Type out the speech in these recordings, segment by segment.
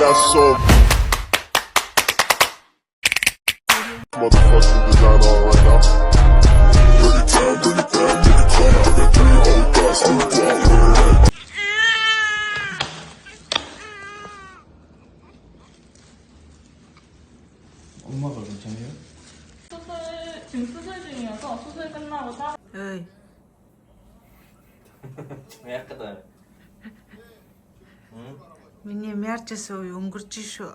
got some motherfucking design on right now. Bring it down, bring it down, bring it down. I got 3 old thoughts on the wall. 엄마가 괜찮아요? 지금 수술 중이어서 수술 끝나고 따로. 어이, 약간 응? миний мяарчаас уу өнгөрч шүү.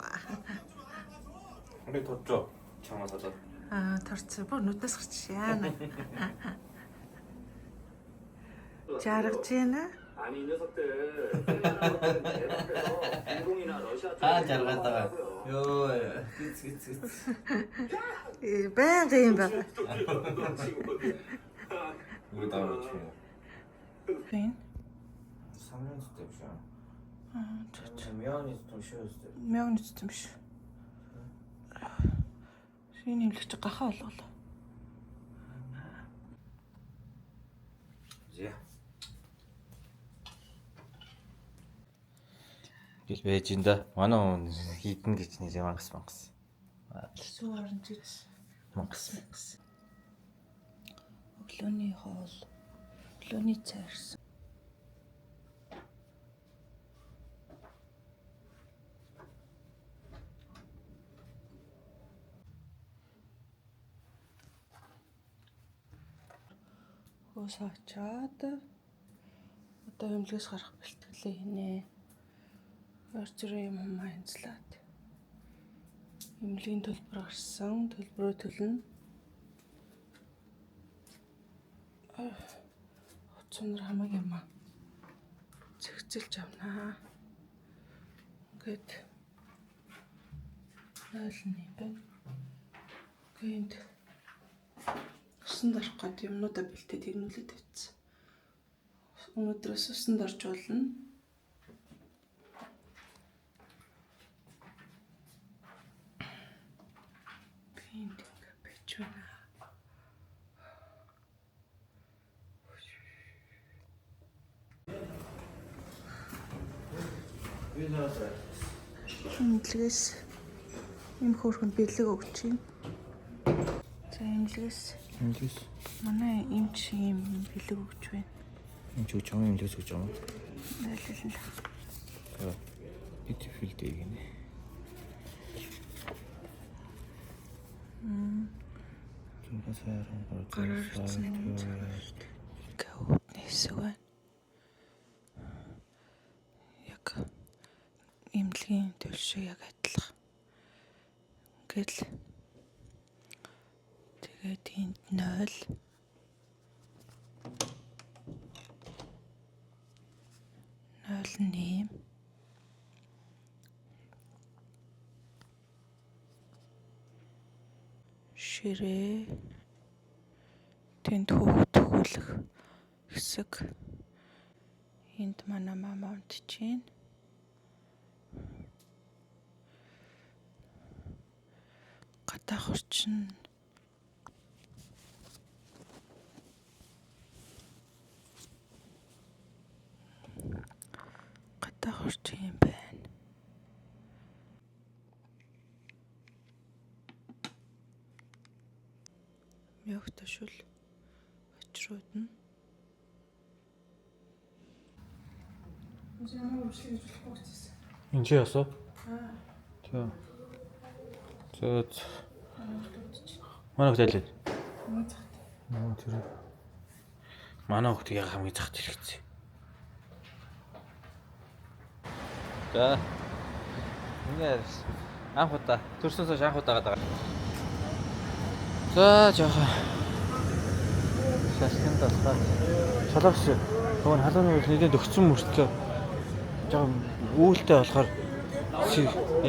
우리 뒀죠? 장마 닫아. Торцоо бүр нүднээс гарч яана. Жаргаж байна. 아니 이 녀석들 내 앞에서 중동이나 러시아 잘 갔다가 요 그치 Байнга юм байна. 우리 다 그렇지. Хэн? 3년 때부터. 저 미안해서 좀 쉬었을 때. мяуны юм шүү. Шинэ имлэгч гахаа болголоо. 이제 гэл байж инда. Манай хүн хийдэн гэж нэр мангас. Сүү оранжис. Мангас. Өглөөний хоол. Өглөөний цайрсан. Хөөсөчаад одоо эмнэлгээс гарах бэлтгэлээ хийнэ. Орчрын юм хянцлаад. Эмнэлгийн төлбөр гарсан. Төлбөрөө төлнө. Хоцонор хамаг юм аа. Зэгцэлж авнаа. Ингээд 0 юм байна. Гэнт усан дарах гээд юмнуудаа бэлтээд игнүүлээд тавьчихсан. Өнөөдрөөс усан дарж болно. Гэнт ингээд бич байна. Эмнэлгээс юм хөөрхөнд бэлэг өгч юм. За эмнэлгээс манай эмч юм бэлэг өгч байна. эмч өгч байгаа юм лээс өгч байгаа юм. Найлал. За ит филдэг гинэ. Гауднээс байна. Яг эмнэлгийн төлшөө яг адилхан. Ингээл тэгээд энд 0 0 ширээ тэнд хүүхэд төхүүлэх хэсэг энд манай мама унтчихээн. Гадаах орчин юм байна. Яг төшөл очрууд нь. Энд чи ясаа? Тийм. Зөөд. Манай хөлтэй лээ. Тэр. Манай хөлт яг хамгийн захт хэрэгцээ. За. Ингээд анх удаа төрсөөс хойш анх удаа гадаг. За жоохон шашин тасгаа. Шалгавч нөгөө халууны үйл нэдэд өгцөн мөртлөө жоохон үүлтэй болохоор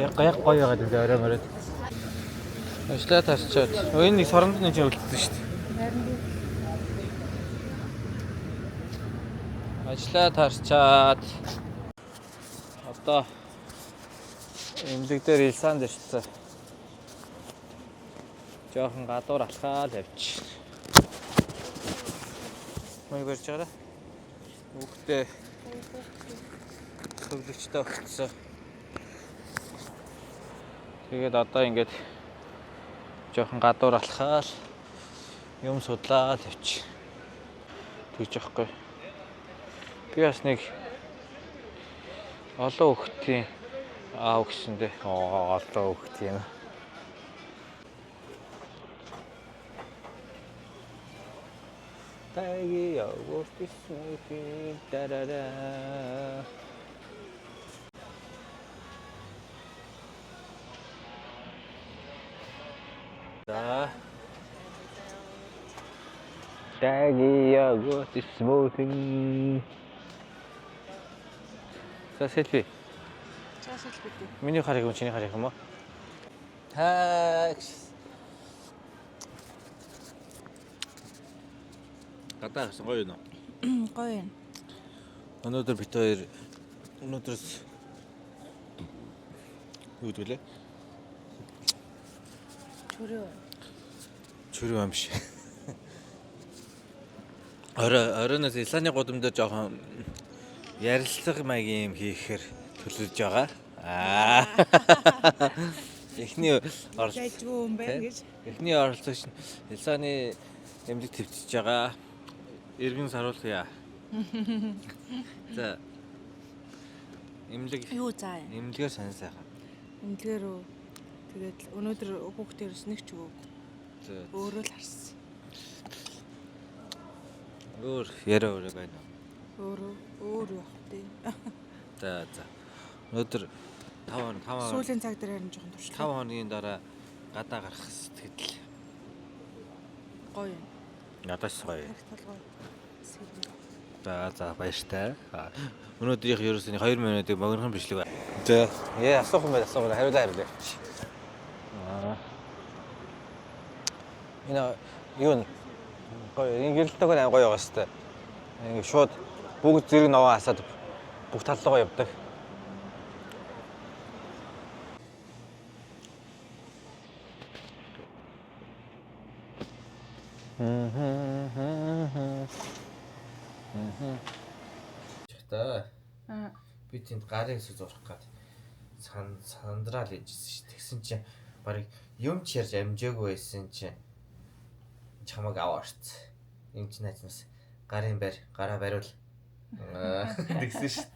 яг гоё яагаад энэ орой морой. Ажлаа тарчаад. Энэ нэг соронд нэг чинь үлдсэн шүү дээ. Ажлаа тарчаад. Одоо эмнэлэг дээр илсан дэрчсэн. Жоохон гадуур алхаа л явчих. Мөн барьж байгаа. Хүүхдээ төвлөгчтэй өгсөн. Тэгээд одоо ингээд жоохон гадуур алхаал юм судлаад явчих. Тэгж яахгүй. Би бас нэг олон хүүхдийн аав гэсэндээ олон хүүхд юм. Таги йогурт смути тарара. За. Таги йогурт смути. За селфи. За селфи дээ. Миний харах юм чиний харах юм уу? Хаач. Гадаа гэсэн гоё юм уу? Гоё юм. Өнөөдөр бид хоёр өнөөдрөөс юу гэдгэлээ? Чөрөө юм биш. Оройноос Илааны гудамдаа жоохон ярилцлага маягийн юм хийхээр төлөвлөж байгаа. Эхний эхний оролцогч нь Илааны эмнэлэг төвчж байгаа. Иргэн саруулъя. За. Эмнэлэг Юу заа юм? эмнэлгээр сайн сайхан. Эмнэлгээр үү. Тэгээд өнөөдөр хүүхдээс нэг ч өгөөгүй. Өөрөө л харсан. Өөр яриа өөрөө байна. Өөр явах тий. За. Өнөөдөр 5 Сүүлийн цаг дээр харин жоохон туршлаа. 5 хоногийн дараа гадаа гарах сэтгэл. Гоё юм. Надаас гоё. Харагдал гоё. За баяртай. Өнөөдрийнх ерөөсөө 2 минутыг богинохон бичлэг байна. За. Асуух юм байна. Хариулаа. Энэ юу гоё гэрэлтэйг гоё байгаа сте. Ингээ шууд бүгд зэрэг новоо хасаад бүх таллуугаа явдаг. Чата. Би тэнд гарын хэсэг зурх гээд сандраал ээжсэн ш. Тэгсэн чинь барыг юм ч ярьж амжаагүй байсан чинь чамаг аваарч. Энд чинь найзмас гарын гараа бариул. Тэгсэн ш.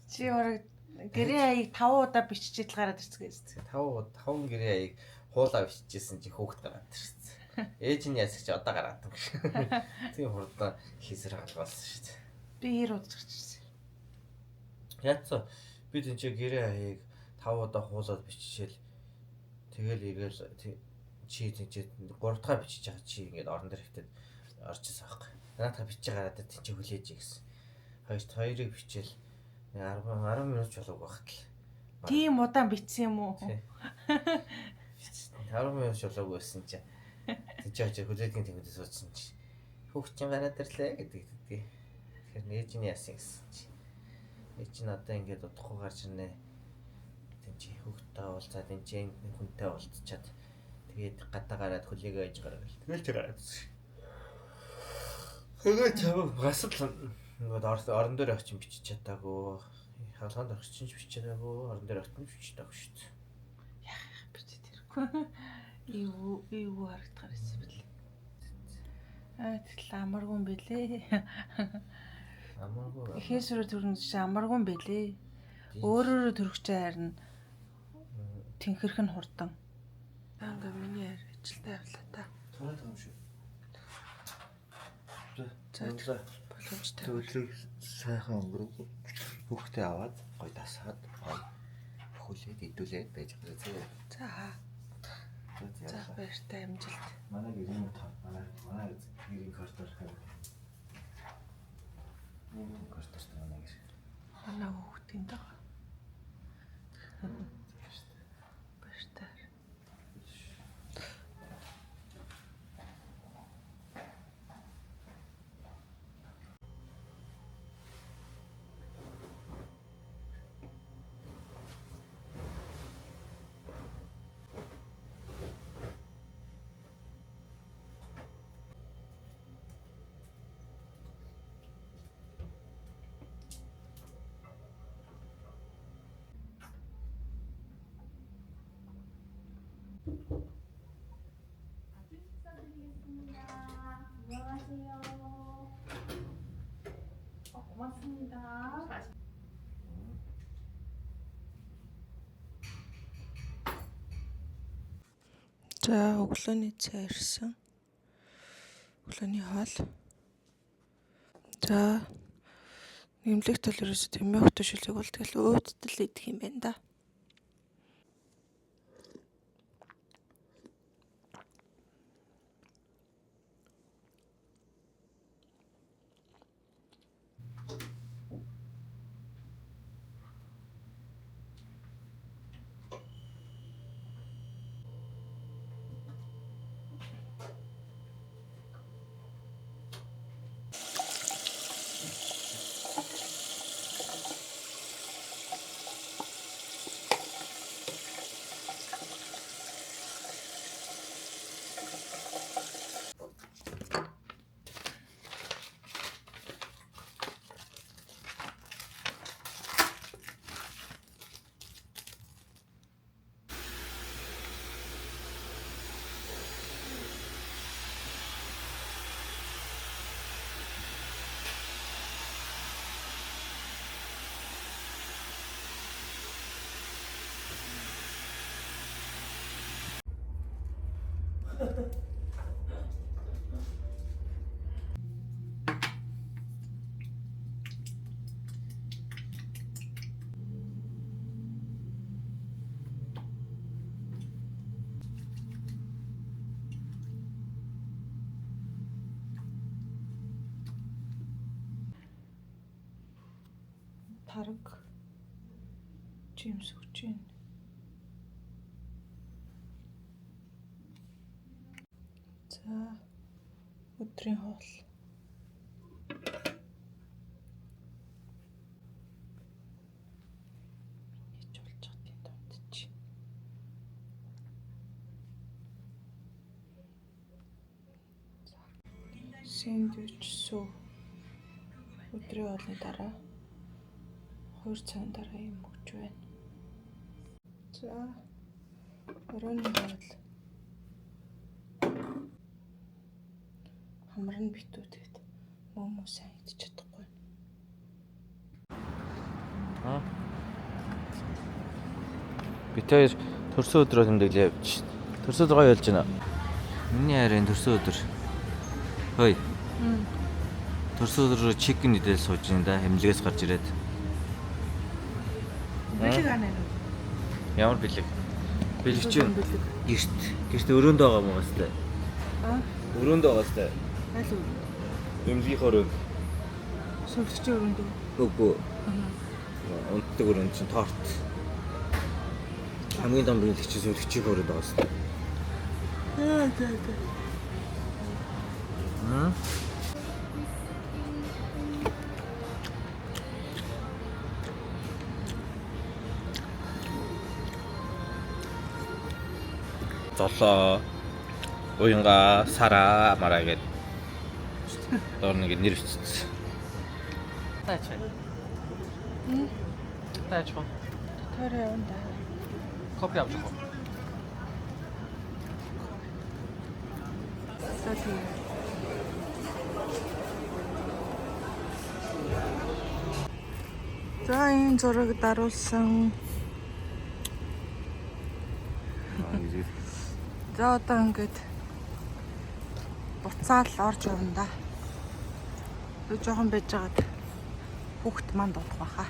Чи орог гэрээ аяыг 5 удаа биччихэл гараад ирцгээсэн. 5 гэрээ аяыг хуулаа бичижсэн чи хөөхд гараад ирсэн. Ээж нь ясагч одоо гараад юм. Тийм хурдан хийсэр халгаалсан шүү дээ. Би хэр удаж ирсэн. Яцсан. Би тэнцээ гэрээ аяыг 5 удаа хуулаад биччихэл тэгэл игээл чи тэнцээ 3 дахь бичиж байгаа чи ингээд орон дээр хөвтөд орчихсан байхгүй. Наатаа бичиж гараад тэнцээ хүлээж ийгсэн. Хоёрыг бичээл 10 минут ч болоогүй багтал. Тийм удаан бичсэн юм уу? 10 минут ч болоогүй байсан чи. Тэнцээ хүлээдгийн тэнгүүдээс суудсан чи. Хүүхд чинь гараад ирлээ гэдэг. Тэгэхээр нээж нь яасан гэсэн чи. Ээж нь одоо ингээд удахгүй гарч ирнэ. Тэнцээ хүүхдтэй уулзаад тэнцээ хүнтэй уулзчаад тэгээд гадаа гараад хүлээгээ ээж гараад. Тэгэл чи гараад. Тэгээд чамаа бас л орон дээр очиж бичиж чадаагүй. Хаалганд орчих чинь бичээгүй. Орон дээр очиж бичээгүй шүү дээ. Яах бичээд ирэхгүй. Юу харагдахаар байсан бэл. Тэгэл амаргүй юм бэлээ. Амаргүй. Ихээсрөө төрнөс чи амаргүй юм бэлээ. Өөрөөрөө төрөгчөө харна. Тэнхэрх нь хурдан. Анга миний ажилтай явлаа та. Тураад байгаа юм шүү. За боломжтой. Төлөв сайхан өнгөрөв. Хүүхдээ аваад гой дасаад хөлөөд идүүлээд байж байгаа. За баяртай амжилт. Манай гэрийн манай гэрийн картор хавь. Картор манай гэр. Манай хүүхдийн даа. Баяртай. За өглөөний цай ирсэн. Өглөөний хоол. За нэмлэгт бол ерөөсөө тийм мягт төшөлөг бол тэгэл өөдтөл идэх юм байна да. Тараг жимс өгч байна. За өдрийн хоол. Хийж болж байгаа юм дунд чи. Сэндвич сүү. Өдрийн хоолны дараа 2 цагийн дараа юм өгч байна. За оройн хоол. Хамар нь битүү тэгэд мөмө сайн идэж чадахгүй. Бид хоёр төрсөн өдрөө тэмдэглээ явж шин. Төрсөн өдөр гоё болж байна. Миний харин төрсөн өдөр. Хөөе. Төрсөн өдөр чикен идэл сууж байна да. Хэмлэгээс гарч ирээд. Бэлэг аа нэ. Ямар бэлэг? Бэлэг чинь гэрт өрөөнд байгаа юм уу хэвчээ? Өрөөнд байгаа хэвчээ. Аль үү? Эмнэлгийн өрөөнд. Сувлэгчийн өрөөнд үү? Үгүй. Унтдаг өрөөнд чинь торт. Хамгийн том бэлэг чинь сувлэгчийн өрөөнд байгаа хэвчээ. За. Золоо уянга сараа мараа гэд доор нэг нэр бичсэн. Таач. Таач ба. Тэр яванда. Кофе авч байгаа. За энэ зураг даруулсан. За одоо ингээд буцаал орж явна да. Юу жоохон байж байгаад хүүхэд манд удах баха.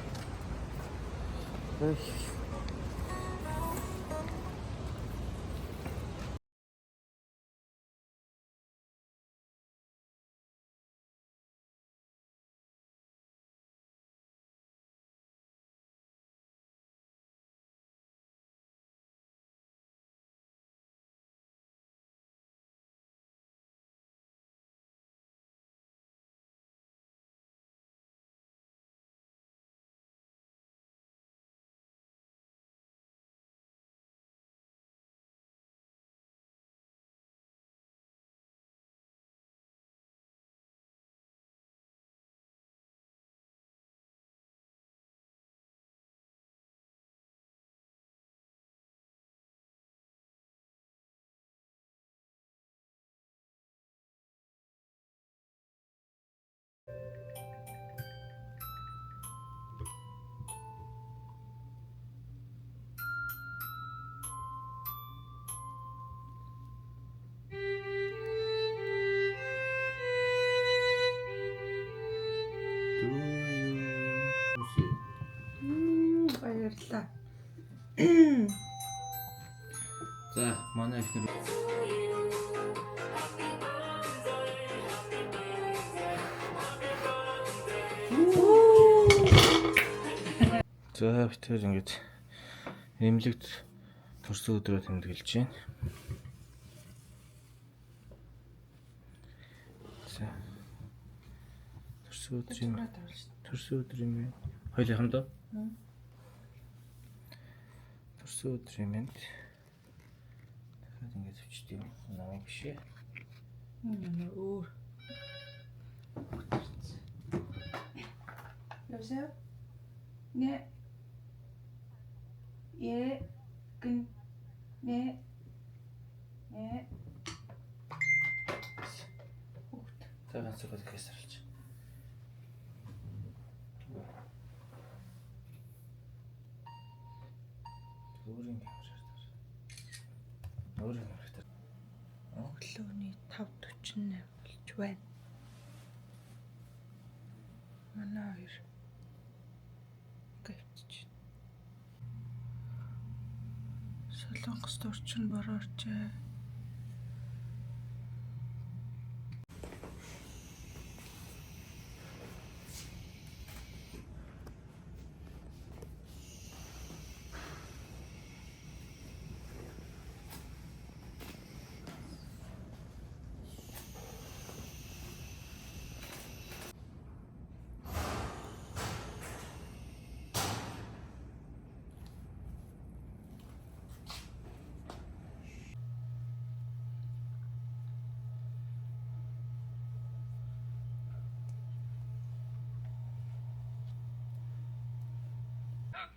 За манай ихнэр за битэр ингэж эмнэлэгт төрсөн өдрөө тэмдэглэж байна. За төрсөн өдөр юм байна. Хоёулаа хамтдаа. Төрсөн өдөр юм байна. Дахиад ингэж өчтөй юм. Намайг бишээ. өөр. 여보세요? 네. 예. 네. 네. За ганцхан гэсэрч. Өөрийн камераар. Өглөөний 5:48 болж байна. Манай хоёр гэвч. Солонгост орчин бороорчээ.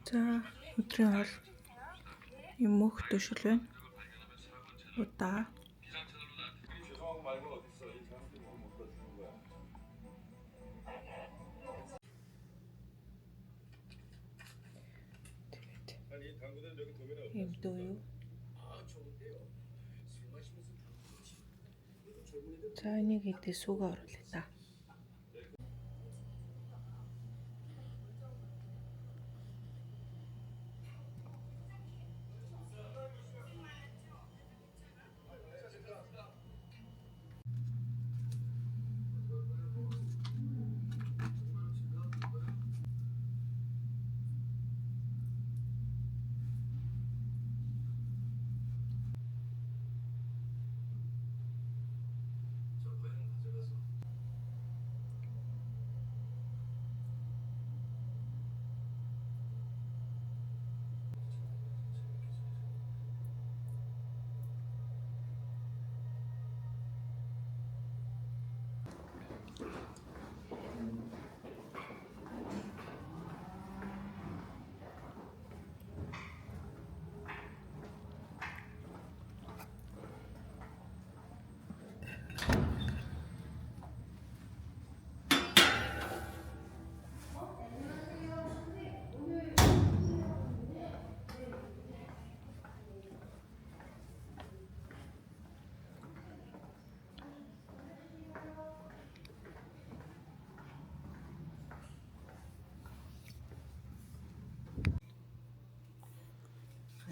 За өдрийн хоол юм мөх төшөл байна. Удаа. Юм дөө юу? За энийг идээ сүүгээ оруулъя та.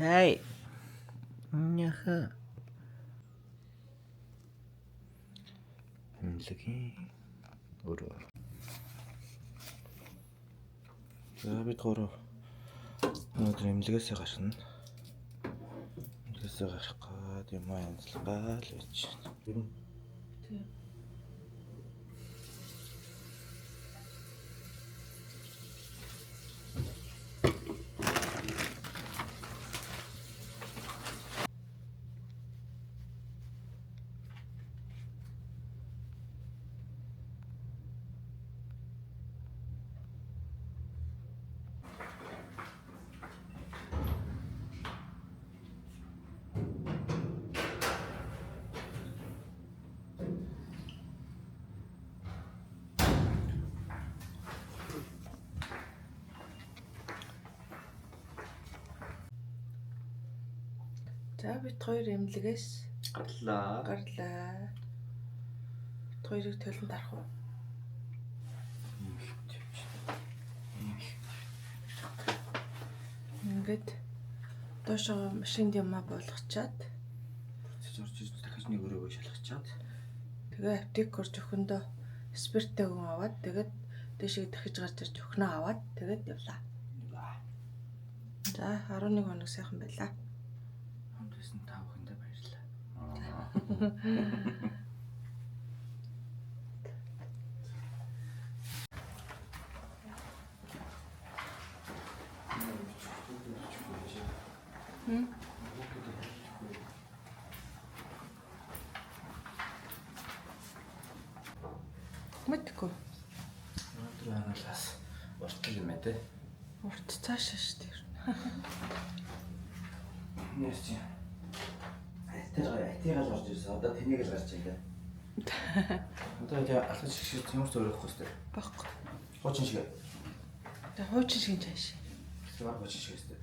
Ай. Няха. Эмнэлгийн өрөө. За бид гурав өнөөдөр эмнэлгээсээ гарна. Эмнэлгээсээ гарах гээд юм янзлгаа л байж байна. За бид хоёр эмнэлгээс гарлаа. Бид хоёрыг толон тарах уу? Ингээд Доошоо машинд юмаа болгочаад Зорж дахиж нэг өрөөгөө шалгачаад тэгээ аптек орж өхөндөө спирттэй хүн аваад тэгээд дэшиг дахиж гарч ирж өхнөө аваад тэгээд явлаа. За 11 хоног сайхан байлаа. хамтсан та бүхэндээ баярлалаа. Мэдгүй. Өнөөдөр ангалаас уртл юм ээ те. Урт цаашаа шүү дээ. Нэрч юм. Айтигаар орж ирсэн. Одоо тэнийг л гарч ирээ. Одоо яа алхаж шиг ямар ч өөрөхгүй өстэй. Баггүй. Хуучин шиг. Тэгээ хуучин шиг цааш. Зүгээр хуучин шиг өстэй.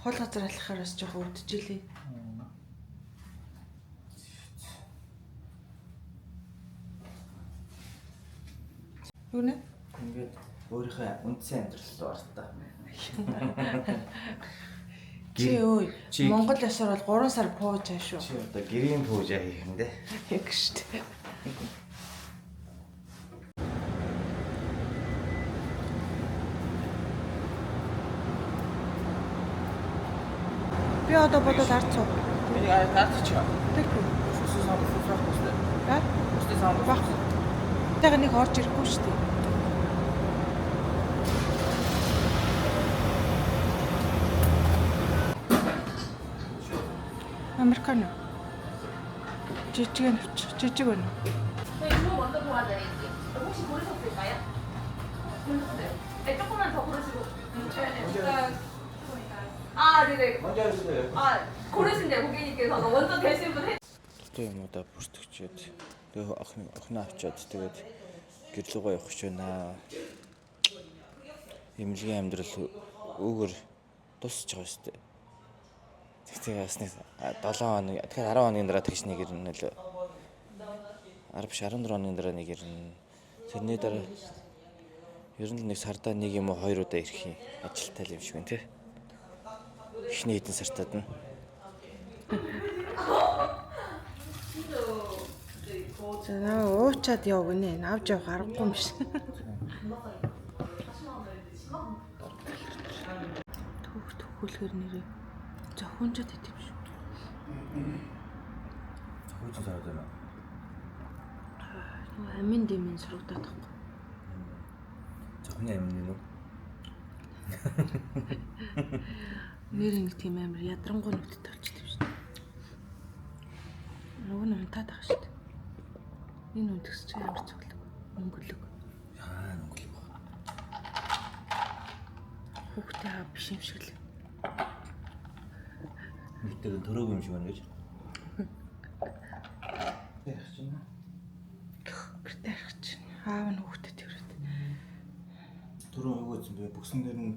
Хол газар алхахаар бас жоохон үдчихлээ. Юу нэ? Ингээд өөрийнхөө үндсэн амьдрал руу ортоо. Чи өөй Чи- Монгол ясаар бол 3 сар пууж аа шүү. Чи одоо гэрийн пүүжа хийх юм дээ. Яг шүү дээ. Би одоо бодоод арцуу. Миний таарч чаа. Тэгэхгүй. Сүсээ сав хүстэй. Аа? Хүстэй сав Баг. Тэгэ нэг орж ирэхгүй шүү дээ. Американо. жижиг байна. 저 이거 먼저 도와드릴게요. 혹시 고르셨을까요? 고르셨어요? 네, 조금만 더 고르시고. 아, 네네. 먼저 하세요. 아, 고르신대요, 고객님께서. 먼저 되신 분 해. Тэ юмудаа бүртгэжээд тэгээ охин авчаад тэгээд гэрлүүгөө явах гэж байна. Эмнэлгийн амьдрал үүгээр дуусч байгаа шүү дээ. Тэгээ бас нэг 7 хоног тэгэхээр 10 хоногийн дараа тэгш нэг ирнэ лөө. 10 биш 14 хоногийн дараа нэг ирнэ. Тэрний дараа ер нь нэг сардаа нэг юм уу 2 удаа ирэх юм ажилтай юм шиг байна тий. Эхний хэдэн сартаад нь. За наа уучаад яв гинэ. Авч явах аргагүй юм биш. Төгөлхөр нэрээ зохионжод идэв шүү. Хөөж заадаг юм. Нөгөө амин дэмэн сургадаад тахгүй. Зохны амин юу? Нэр ингэ тийм амир ядрангуй нүдтэй болчихдөг шүү. Нөгөө нь унтаад байгаа шүү. Энэ үндэс чи ямар цоглог. Өнгөлөг. Яа нүглэг ба. Хүүхдээ аа биш юм шиг л. Мэтэр төрөөг юм шиг байна гэж. Яах чинь? Гэртээ харах чинь. Аав нь хүүхдээ тэрвэт. Төрөө өгөөцсөн бай. Бүксэн дээр нь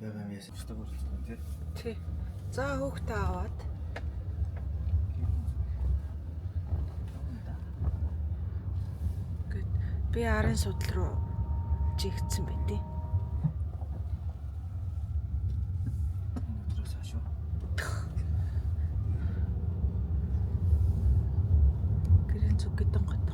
байгаа юм яасан. Өстөг болчихсон тий. Тий. За хүүхдээ аваад би арын судал руу жигдсэн байдیں۔ Өдрөөс хашуу. Гэрэн зүг гэдэг гот.